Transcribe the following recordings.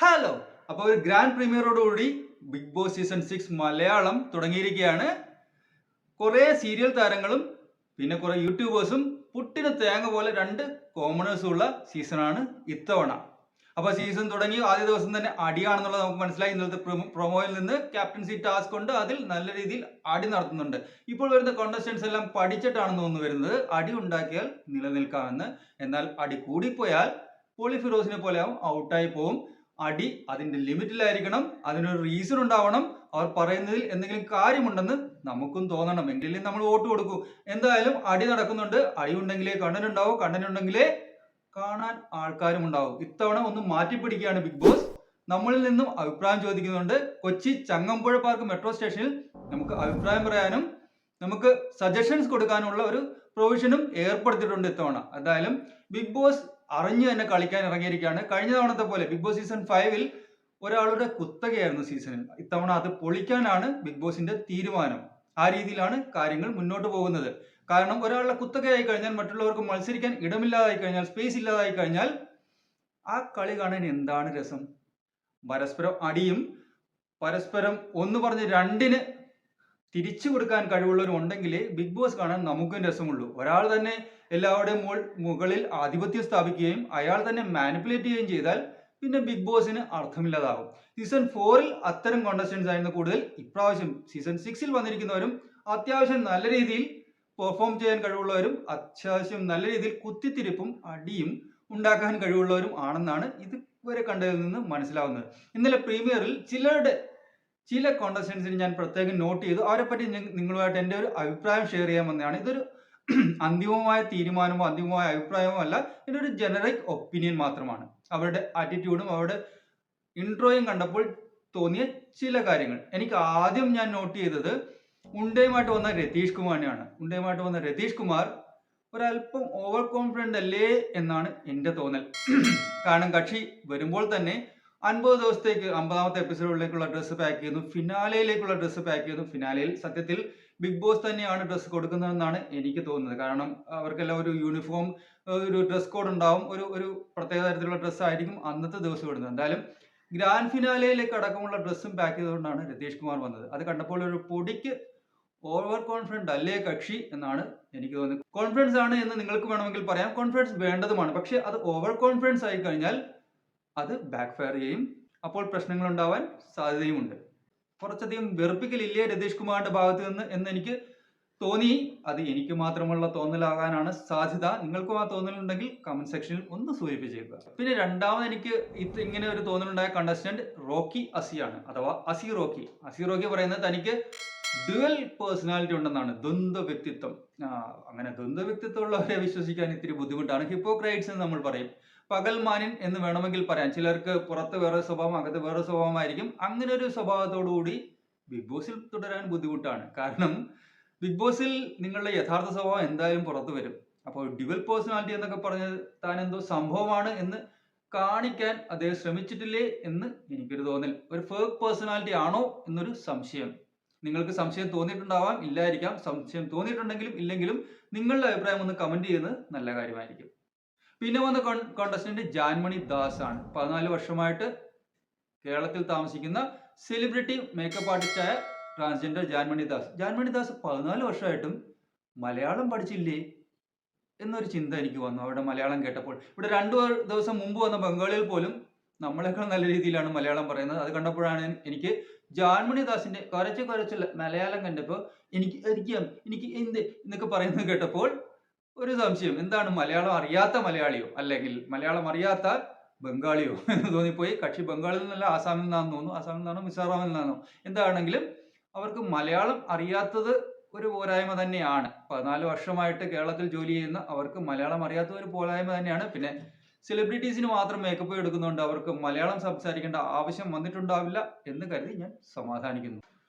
Hello. അപ്പോൾ ഒരു grand പ്രീമിയറോടുകൂടി ബിഗ് ബോസ് സീസൺ 6 മലയാളം തുടങ്ങിയിരിക്കുകയാണ്. കുറേ സീരിയൽ താരങ്ങളും പിന്നെ കുറേ യൂട്യൂബേഴ്സും പുട്ടിന് തേങ്ങ പോലെ രണ്ട് കോമണേഴ്സും ഉള്ള സീസണാണ് ഇത്തവണ. അപ്പോൾ സീസൺ തുടങ്ങി ആദ്യ ദിവസം തന്നെ അടിയാണെന്നുള്ളത് നമുക്ക് മനസ്സിലായി. ഇന്നലത്തെ പ്രൊമോയിൽ നിന്ന് ക്യാപ്റ്റൻസി ടാസ്ക് കൊണ്ട് അതിൽ നല്ല രീതിയിൽ അടി നടത്തുന്നുണ്ട്. ഇപ്പോൾ വരുന്ന കോണ്ടസ്റ്റൻസ് എല്ലാം പഠിച്ചിട്ടാണെന്ന് തോന്നുന്നു വരുന്നത്. അടി ഉണ്ടാക്കിയാൽ നിലനിൽക്കാമെന്ന്. എന്നാൽ അടി കൂടിപ്പോയാൽ പോളി ഫിറോസിനെ പോലെ ആവും, ഔട്ടായി പോവും. അടി അതിന്റെ ലിമിറ്റിലായിരിക്കണം, അതിനൊരു റീസൺ ഉണ്ടാവണം. അവർ പറയുന്നതിൽ എന്തെങ്കിലും കാര്യമുണ്ടെന്ന് നമുക്കും തോന്നണം, എങ്കിലും നമ്മൾ വോട്ട് കൊടുക്കൂ. എന്തായാലും അടി നടക്കുന്നുണ്ട്. അടി ഉണ്ടെങ്കിലേ കണ്ടന്റ് ഉണ്ടാവും, കണ്ടന്റ് ഉണ്ടെങ്കിലേ കാണാൻ ആൾക്കാരും ഉണ്ടാവും. ഇത്തവണ ഒന്ന് മാറ്റിപ്പിടിക്കുകയാണ് ബിഗ് ബോസ്. നമ്മളിൽ നിന്നും അഭിപ്രായം ചോദിക്കുന്നുണ്ട്. കൊച്ചി ചങ്ങമ്പുഴ പാർക്ക് മെട്രോ സ്റ്റേഷനിൽ നമുക്ക് അഭിപ്രായം പറയാനും നമുക്ക് സജഷൻസ് കൊടുക്കാനുള്ള ഒരു പ്രൊവിഷനും ഏർപ്പെടുത്തിയിട്ടുണ്ട് ഇത്തവണ. എന്തായാലും ബിഗ് ബോസ് അറിഞ്ഞു തന്നെ കളിക്കാൻ ഇറങ്ങിയിരിക്കുകയാണ്. കഴിഞ്ഞ തവണത്തെ പോലെ ബിഗ് ബോസ് സീസൺ 5 ഒരാളുടെ കുത്തകയായിരുന്നു സീസണിൽ. ഇത്തവണ അത് പൊളിക്കാനാണ് ബിഗ് ബോസിന്റെ തീരുമാനം. ആ രീതിയിലാണ് കാര്യങ്ങൾ മുന്നോട്ട് പോകുന്നത്. കാരണം ഒരാളുടെ കുത്തകയായി കഴിഞ്ഞാൽ, മറ്റുള്ളവർക്ക് മത്സരിക്കാൻ ഇടമില്ലാതായി കഴിഞ്ഞാൽ, സ്പേസ് ഇല്ലാതായി കഴിഞ്ഞാൽ ആ കളി കാണാൻ എന്താണ് രസം? പരസ്പരം അടിയും പരസ്പരം ഒന്ന് പറഞ്ഞ് രണ്ടിന് തിരിച്ചു കൊടുക്കാൻ കഴിവുള്ളവർ ഉണ്ടെങ്കിലേ ബിഗ് ബോസ് കാണാൻ നമുക്കും രസമുള്ളൂ. ഒരാൾ തന്നെ എല്ലാവരുടെയും മുകളിൽ ആധിപത്യം സ്ഥാപിക്കുകയും അയാൾ തന്നെ മാനിപ്പുലേറ്റ് ചെയ്യുകയും ചെയ്താൽ പിന്നെ ബിഗ് ബോസിന് അർത്ഥമില്ലാതാകും. സീസൺ 4 അത്തരം കോണ്ടസ്റ്റൻസ് ആയിരുന്നു കൂടുതൽ. ഇപ്രാവശ്യം സീസൺ 6 വന്നിരിക്കുന്നവരും അത്യാവശ്യം നല്ല രീതിയിൽ പെർഫോം ചെയ്യാൻ കഴിവുള്ളവരും അത്യാവശ്യം നല്ല രീതിയിൽ കുത്തിത്തിരിപ്പും അടിയും ഉണ്ടാക്കാൻ കഴിവുള്ളവരും ആണെന്നാണ് ഇതുവരെ കണ്ടതിൽ നിന്ന് മനസ്സിലാവുന്നത്. ഇന്നലെ പ്രീമിയറിൽ ചില കോണ്ടസ്റ്റൻസിന് ഞാൻ പ്രത്യേകം നോട്ട് ചെയ്തു. അവരെ പറ്റി നിങ്ങളുമായിട്ട് എൻ്റെ ഒരു അഭിപ്രായം ഷെയർ ചെയ്യാൻ വന്നതാണ്. ഇതൊരു അന്തിമമായ തീരുമാനമോ അന്തിമമായ അഭിപ്രായമോ അല്ല, ഇതൊരു ജനറിക് ഒപ്പീനിയൻ മാത്രമാണ്. അവരുടെ ആറ്റിറ്റ്യൂഡും അവരുടെ ഇൻട്രോയും കണ്ടപ്പോൾ തോന്നിയ ചില കാര്യങ്ങൾ. എനിക്ക് ആദ്യം ഞാൻ നോട്ട് ചെയ്തത് ഉണ്ടയുമായിട്ട് വന്ന രതീഷ് കുമാറിനെയാണ്. ഉണ്ടയുമായിട്ട് വന്ന രതീഷ് കുമാർ ഒരല്പം ഓവർ കോൺഫിഡൻ്റ് അല്ലേ എന്നാണ് എൻ്റെ തോന്നൽ. കാരണം കക്ഷി വരുമ്പോൾ തന്നെ 50 ദിവസത്തേക്ക് 50ാമത്തെ എപ്പിസോഡിലേക്കുള്ള ഡ്രസ്സ് പാക്ക് ചെയ്യുന്നു, ഫിനാലയിലേക്കുള്ള ഡ്രസ്സ് പാക്ക് ചെയ്യുന്നു. ഫിനാലയിൽ സത്യത്തിൽ ബിഗ് ബോസ് തന്നെയാണ് ഡ്രസ്സ് കൊടുക്കുന്നതെന്നാണ് എനിക്ക് തോന്നുന്നത്. കാരണം അവർക്കെല്ലാം ഒരു യൂണിഫോം, ഒരു ഡ്രസ് കോഡ് ഉണ്ടാവും. ഒരു പ്രത്യേക തരത്തിലുള്ള ഡ്രസ്സ് ആയിരിക്കും അന്നത്തെ ദിവസം ഇടുന്നത്. എന്തായാലും ഗ്രാൻഡ് ഫിനാലയിലേക്ക് അടക്കമുള്ള ഡ്രസ്സും പാക്ക് ചെയ്തുകൊണ്ടാണ് രതീഷ് കുമാർ വന്നത്. അത് കണ്ടപ്പോൾ ഒരു പൊടിക്ക് ഓവർ കോൺഫിഡൻ്റ് അല്ലേ കക്ഷി എന്നാണ് എനിക്ക് തോന്നുന്നത്. കോൺഫിഡൻസ് ആണ് എന്ന് നിങ്ങൾക്ക് വേണമെങ്കിൽ പറയാം, കോൺഫിഡൻസ് വേണ്ടതുമാണ്. പക്ഷെ അത് ഓവർ കോൺഫിഡൻസ് ആയി കഴിഞ്ഞാൽ അത് ബാക്ക് ഫയർ ചെയ്യും. അപ്പോൾ പ്രശ്നങ്ങൾ ഉണ്ടാവാൻ സാധ്യതയുമുണ്ട്. കുറച്ചധികം വെറുപ്പിക്കലില്ലേ രതീഷ് കുമാറിന്റെ ഭാഗത്ത് നിന്ന് എന്ന് എനിക്ക് തോന്നി. അത് എനിക്ക് മാത്രമുള്ള തോന്നലാകാനാണ് സാധ്യത. നിങ്ങൾക്കും ആ തോന്നലുണ്ടെങ്കിൽ കമന്റ് സെക്ഷനിൽ ഒന്ന് സൂചിപ്പിച്ചേക്കുക. പിന്നെ രണ്ടാമത് എനിക്ക് ഇങ്ങനെ ഒരു തോന്നലുണ്ടായ കണ്ടസ്റ്റന്റ് റോക്കി അസിയാണ്, അഥവാ അസി റോക്കി. അസി റോക്കി പറയുന്നത് തനിക്ക് ഡ്യുവൽ പേഴ്സണാലിറ്റി ഉണ്ടെന്നാണ്, ദ്വന്ദ്വ വ്യക്തിത്വം. അങ്ങനെ ദ്വന്ദ്വ വ്യക്തിത്വം ഉള്ളവരെ വിശ്വസിക്കാൻ ഇത്തിരി ബുദ്ധിമുട്ടാണ്. ഹിപ്പോക്രൈറ്റ്സ് എന്ന് നമ്മൾ പറയും, പകൽമാന്യൻ എന്ന് വേണമെങ്കിൽ പറയാം. ചിലർക്ക് പുറത്ത് വേറെ സ്വഭാവം, അകത്ത് വേറെ സ്വഭാവമായിരിക്കും. അങ്ങനെ ഒരു സ്വഭാവത്തോടുകൂടി ബിഗ് ബോസിൽ തുടരാൻ ബുദ്ധിമുട്ടാണ്. കാരണം ബിഗ് ബോസിൽ നിങ്ങളുടെ യഥാർത്ഥ സ്വഭാവം എന്തായാലും പുറത്തു വരും. അപ്പോൾ ഡ്യുവൽ പേഴ്സണാലിറ്റി എന്നൊക്കെ പറഞ്ഞത് താൻ എന്തോ സംഭവമാണ് എന്ന് കാണിക്കാൻ അദ്ദേഹം ശ്രമിച്ചിട്ടില്ലേ എന്ന് എനിക്കൊരു തോന്നൽ. ഒരു ഫേക്ക് പേഴ്സണാലിറ്റി ആണോ എന്നൊരു സംശയം. നിങ്ങൾക്ക് സംശയം തോന്നിയിട്ടുണ്ടാവാം, ഇല്ലായിരിക്കാം. സംശയം തോന്നിയിട്ടുണ്ടെങ്കിലും ഇല്ലെങ്കിലും നിങ്ങളുടെ അഭിപ്രായം ഒന്ന് കമന്റ് ചെയ്യുന്നത് നല്ല കാര്യമായിരിക്കും. പിന്നെ വന്ന കോണ്ടസ്റ്റന്റ് ജാൻമണി ദാസ് ആണ്. 14 വർഷമായിട്ട് കേരളത്തിൽ താമസിക്കുന്ന സെലിബ്രിറ്റി മേക്കപ്പ് ആർട്ടിസ്റ്റായ ട്രാൻസ്ജെൻഡർ ജാൻമണി ദാസ്. ജാൻമണി ദാസ് 14 വർഷമായിട്ടും മലയാളം പഠിച്ചില്ലേ എന്നൊരു ചിന്ത എനിക്ക് വന്നു അവിടെ മലയാളം കേട്ടപ്പോൾ. ഇവിടെ 2 ദിവസം മുമ്പ് വന്ന ബംഗാളികൾ പോലും നമ്മളെക്കാൾ നല്ല രീതിയിലാണ് മലയാളം പറയുന്നത്. അത് കണ്ടപ്പോഴാണ് എനിക്ക് ജാൻമണി ദാസിന്റെ കുറച്ച് മലയാളം കണ്ടപ്പോൾ എനിക്ക് എന്ത് എന്നൊക്കെ പറയുന്നത് കേട്ടപ്പോൾ ഒരു സംശയം, എന്താണ് മലയാളം അറിയാത്ത മലയാളിയോ അല്ലെങ്കിൽ മലയാളം അറിയാത്ത ബംഗാളിയോ എന്ന് തോന്നിപ്പോയി. കക്ഷി ബംഗാളിൽ നിന്നല്ല, ആസാമിൽ നിന്നാണെന്ന് തോന്നുന്നു. ആസാമിൽ നിന്നാണോ മിസോറാമിൽ നിന്നാണോ എന്താണെങ്കിലും അവർക്ക് മലയാളം അറിയാത്തത് ഒരു പോരായ്മ തന്നെയാണ്. 14 വർഷമായിട്ട് കേരളത്തിൽ ജോലി ചെയ്യുന്ന അവർക്ക് മലയാളം അറിയാത്ത ഒരു പോരായ്മ തന്നെയാണ്. പിന്നെ സെലിബ്രിറ്റീസിന് മാത്രം മേക്കപ്പ് എടുക്കുന്നുണ്ട്, അവർക്ക് മലയാളം സംസാരിക്കേണ്ട ആവശ്യം വന്നിട്ടുണ്ടാവില്ല എന്ന് കരുതി ഞാൻ സമാധാനിക്കുന്നു.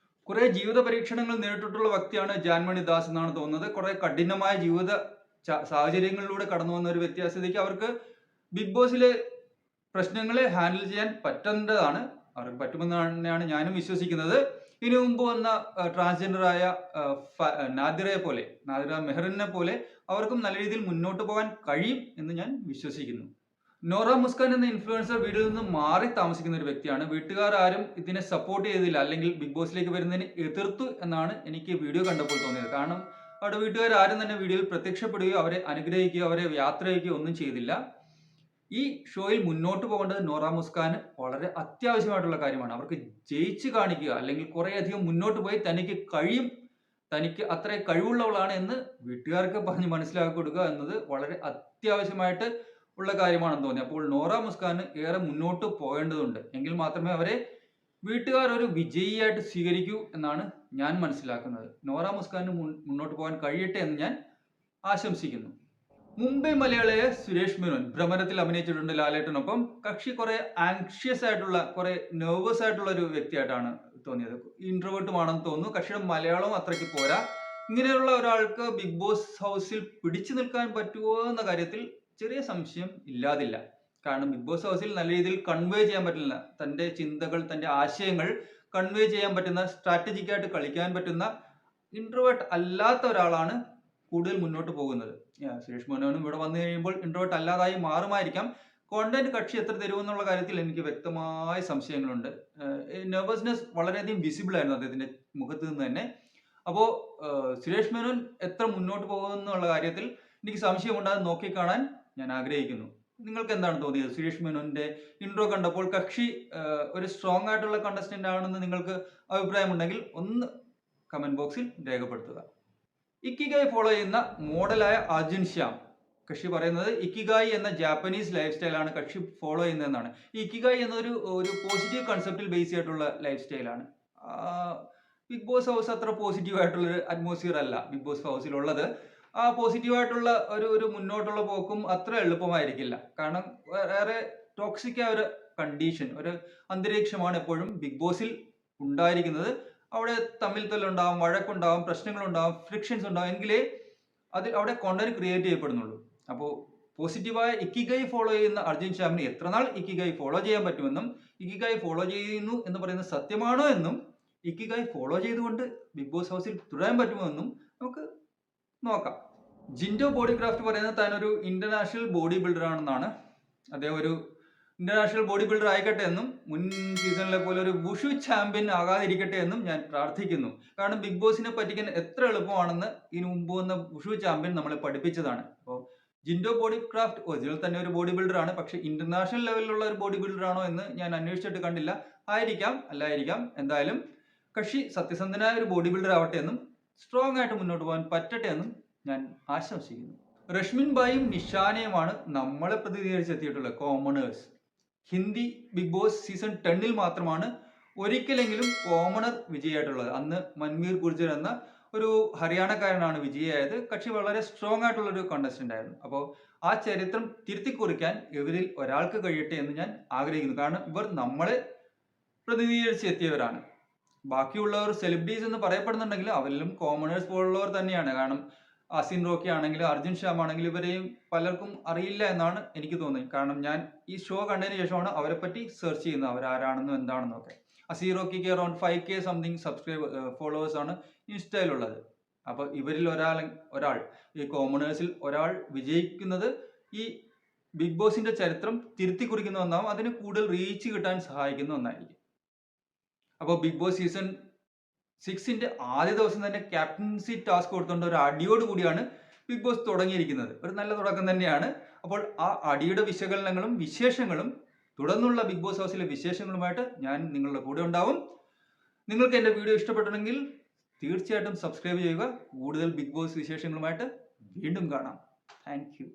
കുറെ ജീവിത പരീക്ഷണങ്ങൾ നേരിട്ടിട്ടുള്ള വ്യക്തിയാണ് ജാൻമണി ദാസ് എന്നാണ് തോന്നുന്നത്. കുറെ കഠിനമായ ജീവിത സാഹചര്യങ്ങളിലൂടെ കടന്നു വന്ന ഒരു വ്യത്യാസത്തിലേക്ക് അവർക്ക് ബിഗ് ബോസിലെ പ്രശ്നങ്ങളെ ഹാൻഡിൽ ചെയ്യാൻ പറ്റേണ്ടതാണ്. അവർക്ക് പറ്റുമെന്ന് തന്നെയാണ് ഞാനും വിശ്വസിക്കുന്നത്. ഇതിനു മുമ്പ് വന്ന ട്രാൻസ്ജെൻഡറായ നാദിറ മെഹറിനെ പോലെ അവർക്കും നല്ല രീതിയിൽ മുന്നോട്ട് പോകാൻ കഴിയും എന്ന് ഞാൻ വിശ്വസിക്കുന്നു. നോറ മുസ്കാൻ എന്ന ഇൻഫ്ലുവൻസർ വീട്ടിൽ നിന്ന് മാറി താമസിക്കുന്ന ഒരു വ്യക്തിയാണ്. വീട്ടുകാർ ആരും ഇതിനെ സപ്പോർട്ട് ചെയ്തില്ല, അല്ലെങ്കിൽ ബിഗ് ബോസിലേക്ക് വരുന്നതിന് എതിർത്തു എന്നാണ് എനിക്ക് വീഡിയോ കണ്ടപ്പോൾ തോന്നിയത്. കാരണം അവിടെ വീട്ടുകാർ ആരും തന്നെ വീഡിയോയിൽ പ്രത്യക്ഷപ്പെടുകയോ അവരെ അനുഗ്രഹിക്കുകയോ അവരെ യാത്ര ചെയ്യുകയോ ഒന്നും ചെയ്തില്ല. ഈ ഷോയിൽ മുന്നോട്ട് പോകേണ്ടത് നോറ മുസ്കാന് വളരെ അത്യാവശ്യമായിട്ടുള്ള കാര്യമാണ്. അവർക്ക് ജയിച്ച് കാണിക്കുക, അല്ലെങ്കിൽ കുറേയധികം മുന്നോട്ട് പോയി തനിക്ക് കഴിയും, തനിക്ക് അത്ര കഴിവുള്ളവളാണ് എന്ന് വീട്ടുകാർക്ക് പറഞ്ഞ് മനസ്സിലാക്കി കൊടുക്കുക എന്നത് വളരെ അത്യാവശ്യമായിട്ട് ഉള്ള കാര്യമാണെന്ന് തോന്നി. അപ്പോൾ നോറ മുസ്കാന് ഏറെ മുന്നോട്ട് പോകേണ്ടതുണ്ട്. എങ്കിൽ മാത്രമേ അവരെ വീട്ടുകാർ ഒരു വിജയിയായിട്ട് സ്വീകരിക്കൂ എന്നാണ് ഞാൻ മനസ്സിലാക്കുന്നത്. നോറ മുസ്കാന് മുന്നോട്ട് പോകാൻ കഴിയട്ടെ എന്ന് ഞാൻ ആശംസിക്കുന്നു. മുംബൈ മലയാളിയായ സുരേഷ് മേനോൻ ഭ്രമരത്തിൽ അഭിനയിച്ചിട്ടുണ്ട് ലാലേട്ടനൊപ്പം. കക്ഷി കുറെ ആങ്ഷ്യസ് ആയിട്ടുള്ള, കുറെ നെർവസ് ആയിട്ടുള്ള ഒരു വ്യക്തിയായിട്ടാണ് തോന്നിയത്. ഇൻട്രോവേർട്ടും ആണെന്ന് തോന്നുന്നു. കക്ഷിയുടെ മലയാളവും അത്രയ്ക്ക് പോരാ. ഇങ്ങനെയുള്ള ഒരാൾക്ക് ബിഗ് ബോസ് ഹൗസിൽ പിടിച്ചു നിൽക്കാൻ പറ്റുമോ എന്ന കാര്യത്തിൽ ചെറിയ സംശയം ഇല്ലാതില്ല. കാരണം ബിഗ് ബോസ് ഹൗസിൽ നല്ല രീതിയിൽ കൺവേ ചെയ്യാൻ പറ്റില്ല, തൻ്റെ ചിന്തകൾ, തൻ്റെ ആശയങ്ങൾ കൺവേ ചെയ്യാൻ പറ്റുന്ന, സ്ട്രാറ്റജിക്കായിട്ട് കളിക്കാൻ പറ്റുന്ന ഇൻട്രോവേർട്ട് അല്ലാത്ത ഒരാളാണ് കൂടുതൽ മുന്നോട്ട് പോകുന്നത്. സുരേഷ് മേനോനും ഇവിടെ വന്നു കഴിയുമ്പോൾ ഇൻട്രോവേർട്ട് അല്ലാതായി മാറുമായിരിക്കാം. കോണ്ടന്റ് കക്ഷി എത്ര തരുമെന്നുള്ള കാര്യത്തിൽ എനിക്ക് വ്യക്തമായ സംശയങ്ങളുണ്ട്. നെർവസ്നെസ് വളരെയധികം വിസിബിൾ ആയിരുന്നു അദ്ദേഹത്തിന്റെ മുഖത്ത് നിന്ന് തന്നെ. അപ്പോൾ സുരേഷ് മേനോൻ എത്ര മുന്നോട്ട് പോകുമെന്നുള്ള കാര്യത്തിൽ എനിക്ക് സംശയമുണ്ടാകും. നോക്കിക്കാണാൻ ഞാൻ ആഗ്രഹിക്കുന്നു. നിങ്ങൾക്ക് എന്താണ് തോന്നിയത്? സുരേഷ് മേനോന്റെ ഇൻട്രോ കണ്ടപ്പോൾ കക്ഷി ഒരു സ്ട്രോങ് ആയിട്ടുള്ള കണ്ടസ്റ്റന്റ് ആണെന്ന് നിങ്ങൾക്ക് അഭിപ്രായമുണ്ടെങ്കിൽ ഒന്ന് കമന്റ് ബോക്സിൽ രേഖപ്പെടുത്തുക. ഇക്കിഗായി ഫോളോ ചെയ്യുന്ന മോഡലായ അർജുൻ ശ്യാം, കക്ഷി പറയുന്നത് ഇക്കിഗായി എന്ന ജാപ്പനീസ് ലൈഫ് സ്റ്റൈലാണ് കക്ഷി ഫോളോ ചെയ്യുന്നതെന്നാണ്. ഈ ഇക്കിഗായി എന്നൊരു പോസിറ്റീവ് കൺസെപ്റ്റിൽ ബേസ് ചെയ്തിട്ടുള്ള ലൈഫ് സ്റ്റൈലാണ്. ബിഗ് ബോസ് ഹൗസ് അത്ര പോസിറ്റീവ് ആയിട്ടുള്ളൊരു അറ്റ്മോസ്ഫിയർ അല്ല ബിഗ് ബോസ് ഹൗസിലുള്ളത്. ആ പോസിറ്റീവായിട്ടുള്ള ഒരു മുന്നോട്ടുള്ള പോക്കും അത്ര എളുപ്പമായിരിക്കില്ല. കാരണം വേറെ ടോക്സിക് ആയ ഒരു കണ്ടീഷൻ, ഒരു അന്തരീക്ഷമാണ് എപ്പോഴും ബിഗ് ബോസിൽ ഉണ്ടായിരിക്കുന്നത്. അവിടെ തമ്മിൽ തല്ലുണ്ടാവും, വഴക്കുണ്ടാവും, പ്രശ്നങ്ങളുണ്ടാവും, ഫ്രിക്ഷൻസ് ഉണ്ടാവും, എങ്കിലേ അവിടെ കോണ്ടന്റ് ക്രിയേറ്റ് ചെയ്യപ്പെടുന്നുള്ളൂ. അപ്പോൾ പോസിറ്റീവായ ഇക്കിഗായി ഫോളോ ചെയ്യുന്ന അർജുൻ ശ്യാമിന് എത്ര നാൾ ഇക്കിഗായി ഫോളോ ചെയ്യാൻ പറ്റുമെന്നും, ഇക്കിഗായി ഫോളോ ചെയ്യുന്നു എന്ന് പറയുന്നത് സത്യമാണോ എന്നും, ഇക്കിഗായി ഫോളോ ചെയ്തുകൊണ്ട് ബിഗ് ബോസ് ഹൗസിൽ തുടരാൻ പറ്റുമോ എന്നും നമുക്ക് നോക്കാം. ജിൻഡോ ബോഡി ക്രാഫ്റ്റ് പറയുന്നത് താൻ ഒരു ഇന്റർനാഷണൽ ബോഡി ബിൽഡർ ആണെന്നാണ്. അദ്ദേഹം ഒരു ഇന്റർനാഷണൽ ബോഡി ബിൽഡർ ആയിക്കട്ടെ എന്നും, മുൻ സീസണിലെ പോലെ ഒരു വുഷു ചാമ്പ്യൻ ആകാതിരിക്കട്ടെ എന്നും ഞാൻ പ്രാർത്ഥിക്കുന്നു. കാരണം ബിഗ് ബോസിനെ പറ്റിക്കാൻ എത്ര എളുപ്പമാണെന്ന് ഇതിനു മുമ്പ് വന്ന വുഷു ചാമ്പ്യൻ നമ്മളെ പഠിപ്പിച്ചതാണ്. അപ്പോൾ ജിൻഡോ ബോഡി ക്രാഫ്റ്റ് ഒറിജിനൽ തന്നെ ഒരു ബോഡി ബിൽഡർ ആണ്. പക്ഷെ ഇന്റർനാഷണൽ ലെവലിലുള്ള ഒരു ബോഡി ബിൽഡർ ആണോ എന്ന് ഞാൻ അന്വേഷിച്ചിട്ട് കണ്ടില്ല. ആയിരിക്കാം, അല്ലായിരിക്കാം. എന്തായാലും കക്ഷി സത്യസന്ധനായ ഒരു ബോഡി ബിൽഡർ ആവട്ടെ എന്നും സ്ട്രോങ് ആയിട്ട് മുന്നോട്ട് പോകാൻ പറ്റട്ടെ എന്നും ഞാൻ ആശംസിക്കുന്നു. റഷ്മിൻ ബായും നിഷാനയുമാണ് നമ്മളെ പ്രതിനിധീകരിച്ചെത്തിയിട്ടുള്ള commoners. Hindi Bigg Boss season 10 മാത്രമാണ് ഒരിക്കലെങ്കിലും കോമണർ വിജയായിട്ടുള്ളത്. അന്ന് മൻവീർ ഗുർജർ എന്ന ഒരു ഹരിയാനക്കാരനാണ് വിജയിയായത്. കക്ഷി വളരെ സ്ട്രോങ് ആയിട്ടുള്ള ഒരു കണ്ടസ്റ്റന്റ് ആയിരുന്നു. അപ്പോൾ ആ ചരിത്രം തിരുത്തി കുറിക്കാൻ ഇവരിൽ ഒരാൾക്ക് കഴിയട്ടെ എന്ന് ഞാൻ ആഗ്രഹിക്കുന്നു. കാരണം ഇവർ നമ്മളെ പ്രതിനിധീകരിച്ച് എത്തിയവരാണ്. ബാക്കിയുള്ളവർ സെലിബ്രിറ്റീസ് എന്ന് പറയപ്പെടുന്നുണ്ടെങ്കിൽ അവരിലും കോമണേഴ്സ് പോലുള്ളവർ തന്നെയാണ്. കാരണം അസിൻ റോക്കി ആണെങ്കിലും അർജുൻ ശ്യാം ആണെങ്കിലും ഇവരെയും പലർക്കും അറിയില്ല എന്നാണ് എനിക്ക് തോന്നുന്നത്. കാരണം ഞാൻ ഈ ഷോ കണ്ടതിന് ശേഷമാണ് അവരെ പറ്റി സെർച്ച് ചെയ്യുന്നത്, അവരാരാണെന്നും എന്താണെന്നും ഒക്കെ. അസീൻ റോക്കിക്ക് അറൌണ്ട് 5K സംതിങ് ഫോളോവേഴ്സ് ആണ് ഇൻസ്റ്റയിലുള്ളത്. അപ്പോൾ ഇവരിൽ ഒരാൾ ഈ കോമണേഴ്സിൽ ഒരാൾ വിജയിക്കുന്നത് ഈ ബിഗ് ബോസിന്റെ ചരിത്രം തിരുത്തി കുറിക്കുന്ന ഒന്നാവും. അതിന് കൂടുതൽ റീച്ച് കിട്ടാൻ സഹായിക്കുന്ന ഒന്നായിരിക്കും. അപ്പോൾ ബിഗ് ബോസ് സീസൺ 6 ആദ്യ ദിവസം തന്നെ ക്യാപ്റ്റൻസി ടാസ്ക് കൊടുത്തുകൊണ്ട് ഒരു അടിയോട് കൂടിയാണ് ബിഗ് ബോസ് തുടങ്ങിയിരിക്കുന്നത്. ഒരു നല്ല തുടക്കം തന്നെയാണ്. അപ്പോൾ ആ അടിയുടെ വിശകലനങ്ങളും വിശേഷങ്ങളും തുടർന്നുള്ള ബിഗ് ബോസ് ഹൗസിലെ വിശേഷങ്ങളുമായിട്ട് ഞാൻ നിങ്ങളുടെ കൂടെ ഉണ്ടാവും. നിങ്ങൾക്ക് എൻ്റെ വീഡിയോ ഇഷ്ടപ്പെട്ടിട്ടുണ്ടെങ്കിൽ തീർച്ചയായിട്ടും സബ്സ്ക്രൈബ് ചെയ്യുക. കൂടുതൽ ബിഗ് ബോസ് വിശേഷങ്ങളുമായിട്ട് വീണ്ടും കാണാം. Thank you.